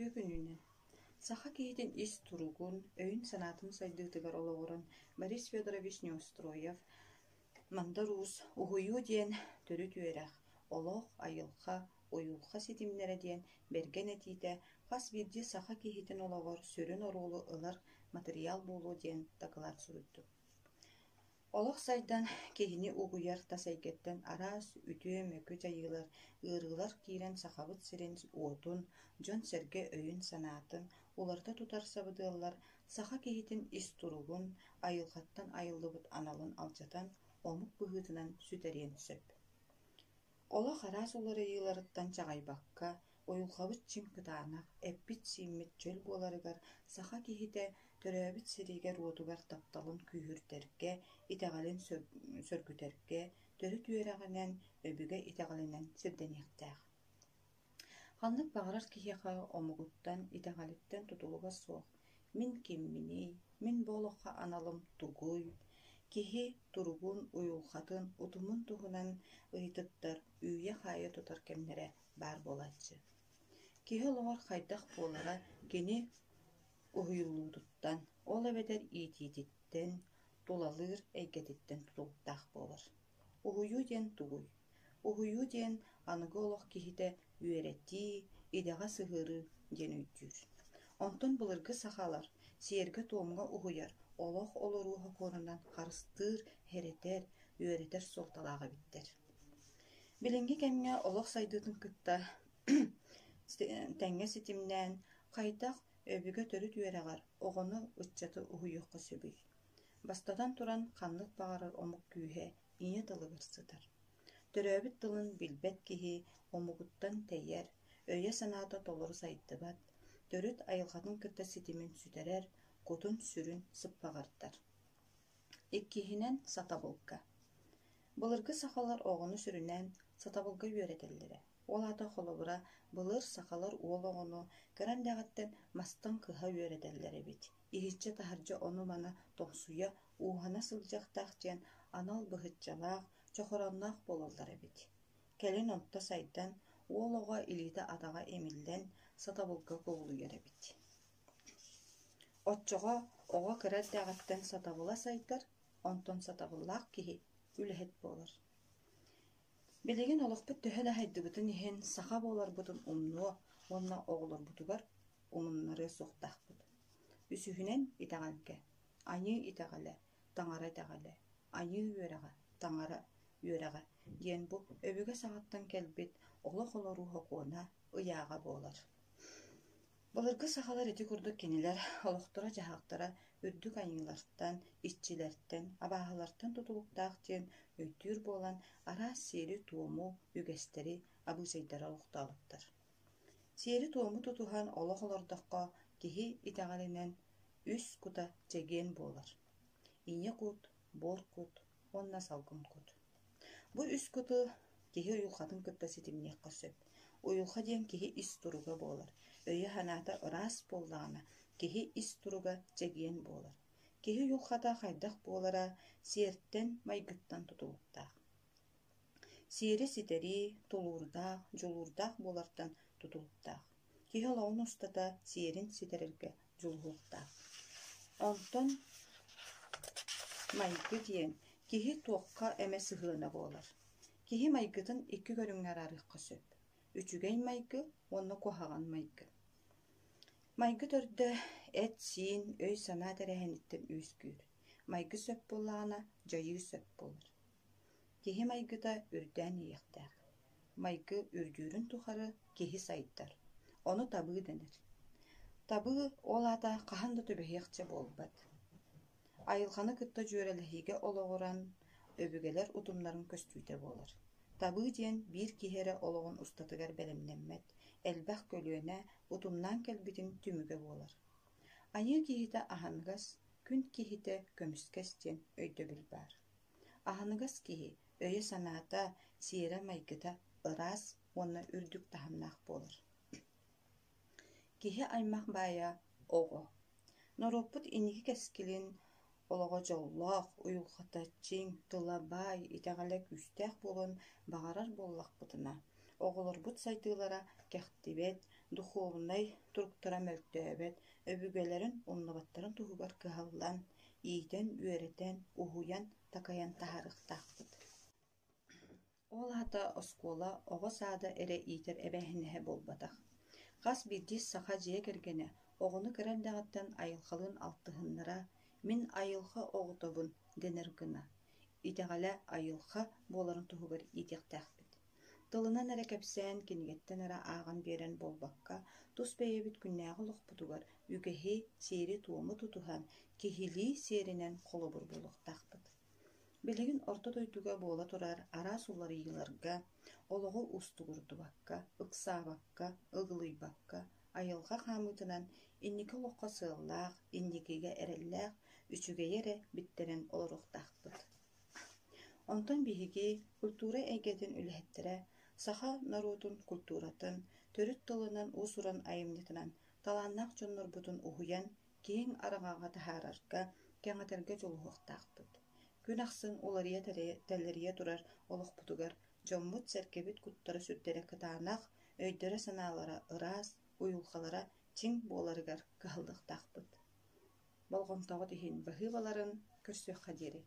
Өтүө күнүнен. Саха киһитин ис туругун, өйүн санаатын сайдыытыгар олоҕуран Борис Федорович Неустроев манда руус уһуйуу диэн төрү түөрэх, олох, айылха, уйулха ситимнэре диэн берген этиитэ хас биирдии саха киһитин олоҕор сүрүн оруулу ылар материал буолуо диэн дакылаар суруйдум. Олох сайдан киһини угуйар тасайгаттан араас үтүө мөкү жайыылар, ыарыылар киирэн сахабыт сирин уотун, дьон сэргэ өйүн санаатын уларта тутар сабыдыаллар саха киһитин ис туругун, айылхаттан айыллыбыт аналын алдьатан омук быһыытынан сүтэриэн сөп. Олох араас уларыйыыларыттан чаҕайбакка, уйулхабыт чиҥ кытаанах, эппит сииммит чөл буоларыгар саха киһитэ төрөөбүт сиригэр уотугар тапталын күүһүртэргэ, итэҕэлин сөргүтэргэ, төрү түөрэҕинэн өбүгэ итэҕэлинэн сирдэниэхтээх. Ханнык баҕарар киһиэхэ омугуттан итэҕэлиттэн тутулуга суох: «Мин кимминии, мин буолуохха аналым тугуй» киһи туругун уйулхатын утумун туһунан ыйытыттар үүйэ хаайа тутар кэмнэрэ баар буолааччы. Киһи олоҕор хайдах буолара кини уһуйуллуутуттан, ол эбэтэр иитиититтэн, тулалыыр эйгэтиттэн тутулуктаах буолар. Уһуйуу диэн тугуй. Уһуйуу диэн аныгы олох киһитэ үөрэтии, идэҕэ сыһыары диэн өйдүүр. Онтон былыргы сахалар сиэргэ туомга уһуйар, олох олоруоһа куонунан харыстыыр, хэрэтэр, үөрэтэр суолталаах эбиттэр. Билинги кэмҥэ олох сайдыытын кытта тэҥҥэ ситимнээн хайдах өбүгө төрү түөрэҕэр оҕону ыччаты уһуйуохха сөбүй. Бастатан туран ханнык баҕарар омук күүһэ иҥэ дылыгар сытар. Төрөөбүт дылын билбэт киһи омугуттан тэйэр, өйө санаата толору сайдыбат, төрүт айылхатын кытта ситимин сүтэрэр, кутун сүрүн сыппаҕартар. Иккиһинэн сатабылга. Былыргы сахалар оҕону сүрүнэн сатабылга үөрэтэллэрэ. Ол ата холобура былыр сахалар уол оҕону кыран дэҕэттэн мастан кыһа үөрэтэллэр эбит. Иһиччэ таһырдьа ону мана тохсуйа уухана сылдьахтаах диэн анал быһыччалаах, чохоронноох буолаллар эбит. Кэлин онто сайдан уол оҕо илиитэ атаҕа эмиллэн сатабылга куулуйар эбит. Оччоҕо оҕо кыра дэҕэттэн сатабыла сайдар, онтон сатабыллаах киһи үлэһит буолар. Билигин олохпут төһө да хайдыбытын иһин саха буоларбытын умнуо, уонна оҕолорбутугар умуннары суохтаахпыт. Үсүһүнэн итэҕэлгэ: «Аñыы итэҕэлэ, таҥара этэҕэлэ, аñыы үөрэҕэ, таҥара үөрэҕэ» диэн бу өбүгэ саҕаттан кэлбит олох олоруоһа куона ыйааҕа буолар. Былыргы сахалар ити курдук кинилэр олохтора дьаһаактара үрдүк айñылартан, иччилэртэн, абааһылартан тутулуктаах диэн өйдүүр буолан араас сиэри туому үгэстери абыысайдара олохтоолуттар. Сиэри туому тутуһан олох олордоххо киһи итэҕэлинэн үс кута чэгиэн буолар. Иñэ кут, буор кут, уонна салгым кут. Бу үс куту киһи уйулхатын кытта ситимниэххэ сөп. Уйулха диэн киһи ис туруга буолар. Өйө ханаата ыраас буоллаҕына киһи ис туруга чэгиэн буолар. Киһи уйулхата хайдах буолара сиэртэн майгыттан тутулуктаах. Сиэри ситери, тулуурдаах, дьулуурдаах буолартан тутулуктаах. Киһи олоҕун устата сиэрин ситерэргэ дьулуһуохтаах. Онтон майгы диэн киһи туохха эмэ сыһыана буолар. Киһи майгытын икки көрүҥҥэр арыахха сөп. Үчүгэй майгы, уонна куһаҕан майгы. Майгы төрдө эт, сиин, өй санаа тэрэһэниттэн үүскүүр. Майгы сөп буоллаҕына дьайыы сөп буолар. Киһи майгыта үрдээн ийэхтээх. Майгы үрдүүрүн тухары киһи сайдар. Ону табыы дэнэр. Табыы ол ата хаһан да төбөһүөхчэ буолбат. Айылханы кытта дьүөрэлэһиге олоҕуран өбүгэлэр утумнарын көстүүтэ буолар. Табыы диэн биир киһэрэ олоҕун устатыгар бэлэмнэммэт, элбэх көлүөнэ утумнаан кэлбитин түмүгэ буолар. Аñыы киһитэ аһаныгас, күн киһитэ көмүскэс диэн өйдөбүл баар. Аһаныгас киһи өйө санаата сиэрэ майгыта ыраас уонна үрдүк таһаннаах буолар. Киһи аймах баайа оҕо. Норуоппут инники кэскилин олоҕо дьоллоох, уйулхатаччиҥ, тылабай, итэҕэлэ күстээх буолун баҕарар буоллахпытына, оҕолорбут сайтыылара кэхтибэт, духовнай туруктара мөлтөөбөт, өбүгөлөрүн оннобаттарын туһугар кыһаллан, иитэн, үөрэтэн, уһуйан, такайан таһарыахтаахпыт. Ол ата оскуола оҕо саада эрэ иитэр эбээһинэһэ буолбатах. Хас биирдис саха дьиэ кэргэнэ оҕону кэрэлдэҕиттэн айылхалыын алтыһыннара «Мин айылха оҕотобун» дэнэр гына. Итэҕэлэ айылха буоларын туһугар иитиэхтээхпит. Тылынан эрэ кэпсээн кинигэттэн эрэ ааҕан биэрэн буолбакка, тус бэйэбит күннээҕи олохпутугар үгэһи сиэри туома тутуһан киһилии сиэринэн холобур буолуохтаахпыт. Билигин орто тойдуга буола турар араас уларыйыларга, олоҕо устугурдубакка, ыксаабакка, ыгылыйбакка, айылҕа хаамыытынан инники олоххо сыаллаах, инникиге эрэллээх, үчүгэйэ эрэ биттэрэн олоруохтаахпыт. Онтон биһиги культура эйгэтин үлэһэттэрэ саха народун культуратын төрүт тылынан уус уран айымнытынан талааннаах дьоннорбутун уһуйан киһиҥ араҥаҕа таһаарарга, кэҥэтэргэ дьолуһуохтаахпыт. Күн ахсын уларыйа тэллэрийэ турар олохпутугар дьоммут сэркэбит куттара сүрдэрэ кытаанах өйдөрө санаалара ыраас, уйулхалара тиҥ буоларыгар кыһаллыахтаахпыт. Болгонтоҕот иһин быһыыларын көрсүөххэ диэри